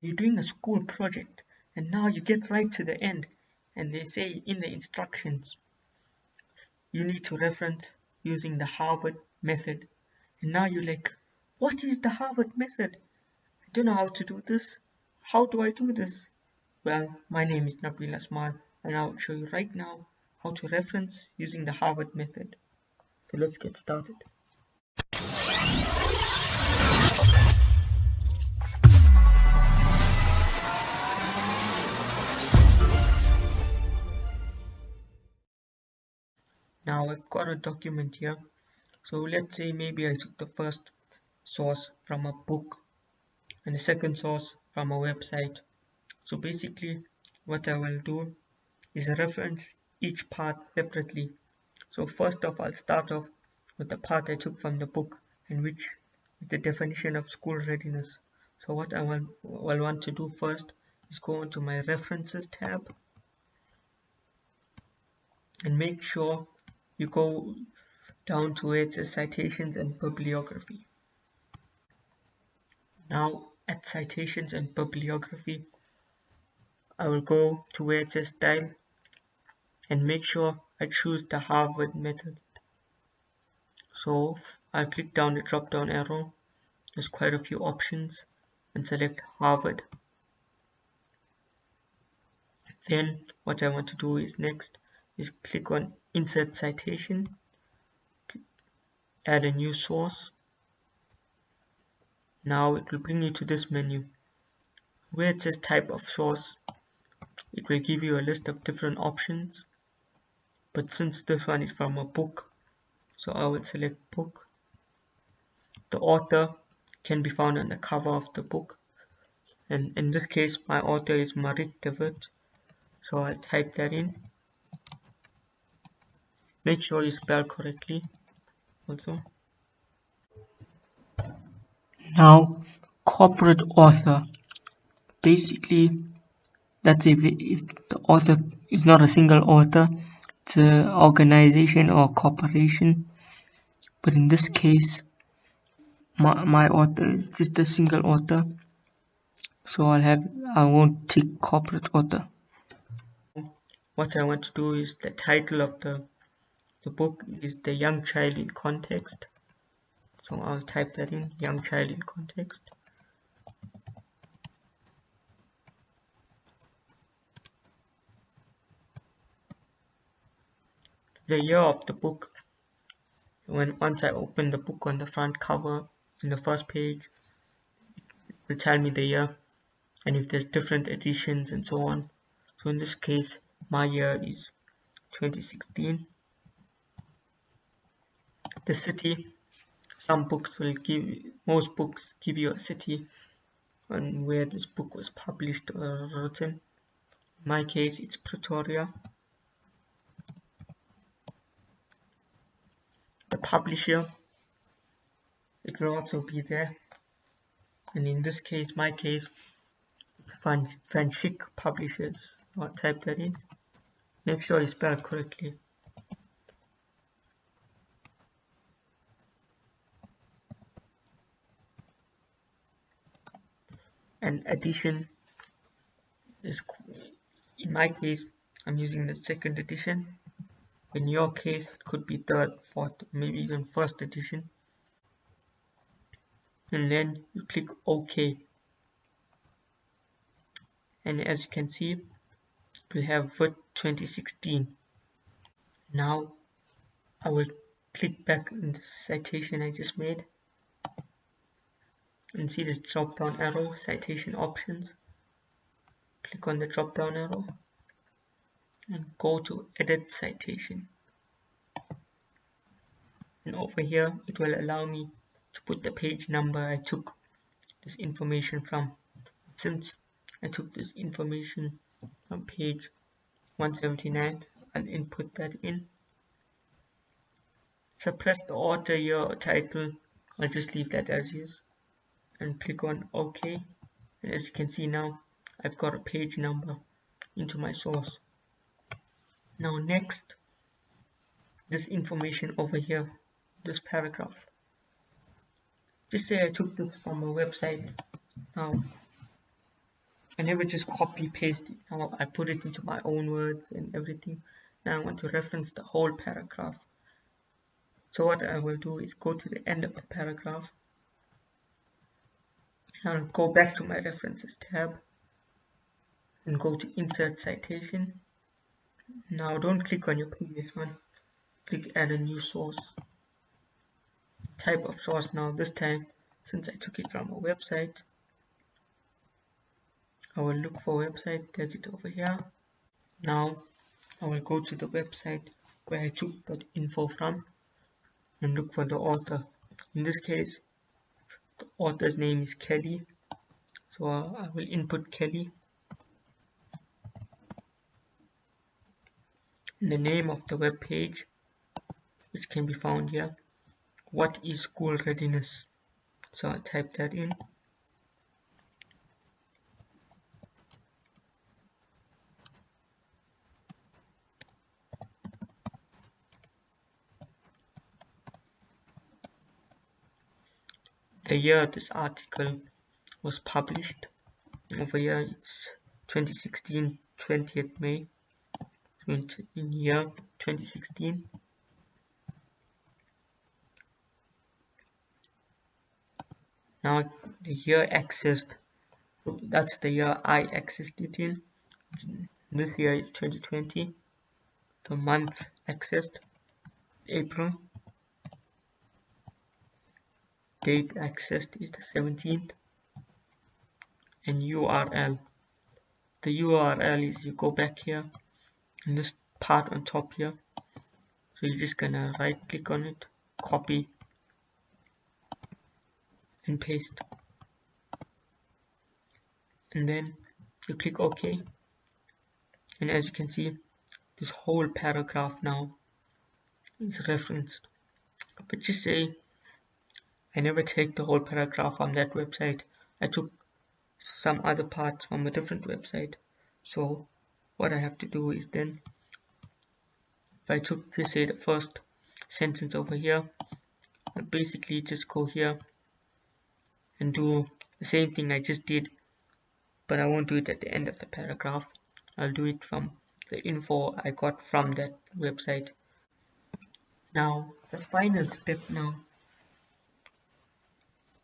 You're doing a school project and now you get right to the end and they say in the instructions you need to reference using the Harvard method. And now you're like, what is the Harvard method? I don't know how to do this. How do I do this? Well, my name is Nabil Asmal and I'll show you right now how to reference using the Harvard method. So let's get started. Now I've got a document here. So let's say maybe I took the first source from a book and the second source from a website. So basically what I will do is reference each part separately. So first off, I'll start off with the part I took from the book and which is the definition of school readiness. So what I will want to do first is go into my references tab and make sure you go down to where it says citations and bibliography. Now at citations and bibliography, I will go to where it says style and make sure I choose the Harvard method. So I'll click down the drop down arrow. There's quite a few options and select Harvard. Then what I want to do is next is click on insert citation, add a new source. Now it will bring you to this menu. Where it says type of source, it will give you a list of different options. But since this one is from a book, so I will select book. The author can be found on the cover of the book. And in this case, my author is Marit de Wit. So I'll type that in. Make sure you spell correctly also. Now, corporate author. Basically, that's if the author is not a single author, it's an organization or corporation. But in this case, my author is just a single author. So I won't tick corporate author. What I want to do is the title of the book is The Young Child in Context. So I'll type that in, Young Child in Context. The year of the book. Once I open the book on the front cover, in the first page, it will tell me the year and if there's different editions and so on. So in this case, my year is 2016. The city, most books give you a city and where this book was published or written. In my case, it's Pretoria. The publisher, it will also be there. And in this case, my case, Van Schick Publishers. I'll type that in. Make sure you spell it correctly. And edition is, in my case, I'm using the second edition. In your case, it could be third, fourth, maybe even first edition. And then you click OK. And as you can see, we have for 2016. Now I will click back in the citation I just made and see this drop down arrow, citation options. Click on the drop down arrow and go to edit citation. And over here it will allow me to put the page number I took this information from. Since I took this information from page 179, I'll input that in. Suppress the author, year, or title. I'll just leave that as is and click on OK. And as you can see now, I've got a page number into my source. Now next, this information over here, this paragraph. Just say I took this from a website. Now I never just copy paste it. Now I put it into my own words and everything. Now I want to reference the whole paragraph. So what I will do is go to the end of the paragraph. I'll go back to my references tab and go to insert citation. Now don't click on your previous one. Click add a new source. Type of source now. This time, since I took it from a website, I will look for website. There's it over here. Now I will go to the website where I took that info from and look for the author. In this case, the author's name is Kelly, so I will input Kelly. And the name of the web page, which can be found here, what is school readiness? So I type that in. The year this article was published, over here it's 2016, 20th May, in year 2016. Now the year accessed, that's the year I accessed it in. This year is 2020. The month accessed, April. Date accessed is the 17th. And URL. The URL is, you go back here in this part on top here. So you're just gonna right click on it, copy and paste. And then you click OK. And as you can see, this whole paragraph now is referenced. But just say I never take the whole paragraph from that website. I took some other parts from a different website. So what I have to do is then, if I took, let's say, the first sentence over here, I'll basically just go here and do the same thing I just did, but I won't do it at the end of the paragraph. I'll do it from the info I got from that website. Now the final step now,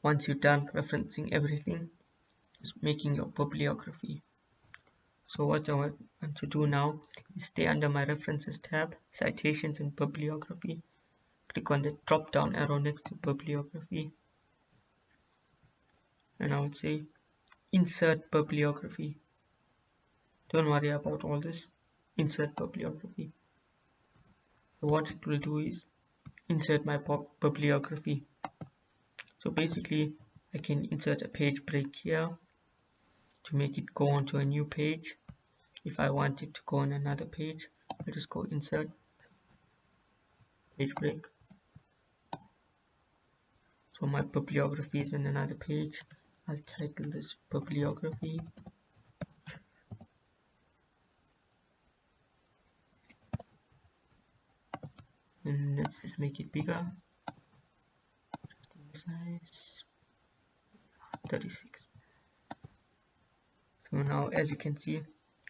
once you're done referencing everything, is making your bibliography. So what I want to do now is stay under my references tab, citations and bibliography. Click on the drop down arrow next to bibliography, and I would say insert bibliography. Don't worry about all this. Insert bibliography. So what it will do is insert my bibliography. So basically I can insert a page break here to make it go onto a new page. If I want it to go on another page, I just go insert page break. So my bibliography is in another page. I'll title this bibliography. And let's just make it bigger. Size 36. So now, as you can see,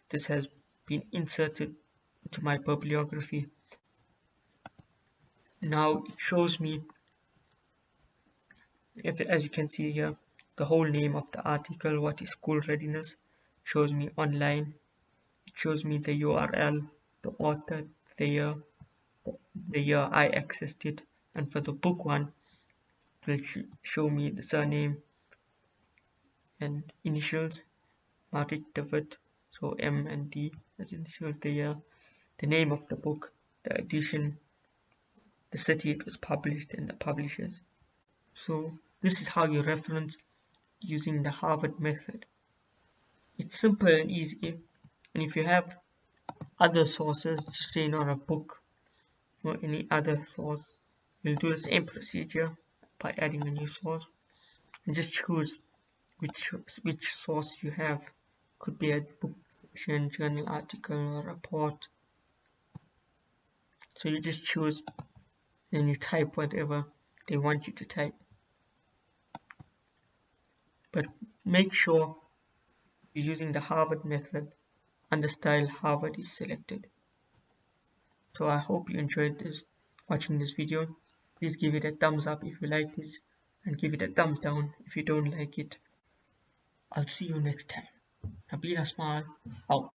this has been inserted into my bibliography. Now it shows me, as you can see here, the whole name of the article, what is school readiness, shows me online. It shows me the URL, the author, the year I accessed it, and for the book one, it will show me the surname and initials, Marit David, so M and D as initials, the year, the name of the book, the edition, the city it was published, and the publishers. So this is how you reference using the Harvard method. It's simple and easy, and if you have other sources, just say not a book or any other source, you'll do the same procedure by adding a new source and just choose which source you have. Could be a book, fiction, journal article, or report. So you just choose and you type whatever they want you to type. But make sure using the Harvard method and the style Harvard is selected. So I hope you enjoyed watching this video. Please give it a thumbs up if you liked it and give it a thumbs down if you don't like it. I'll see you next time. Nabila Smile out.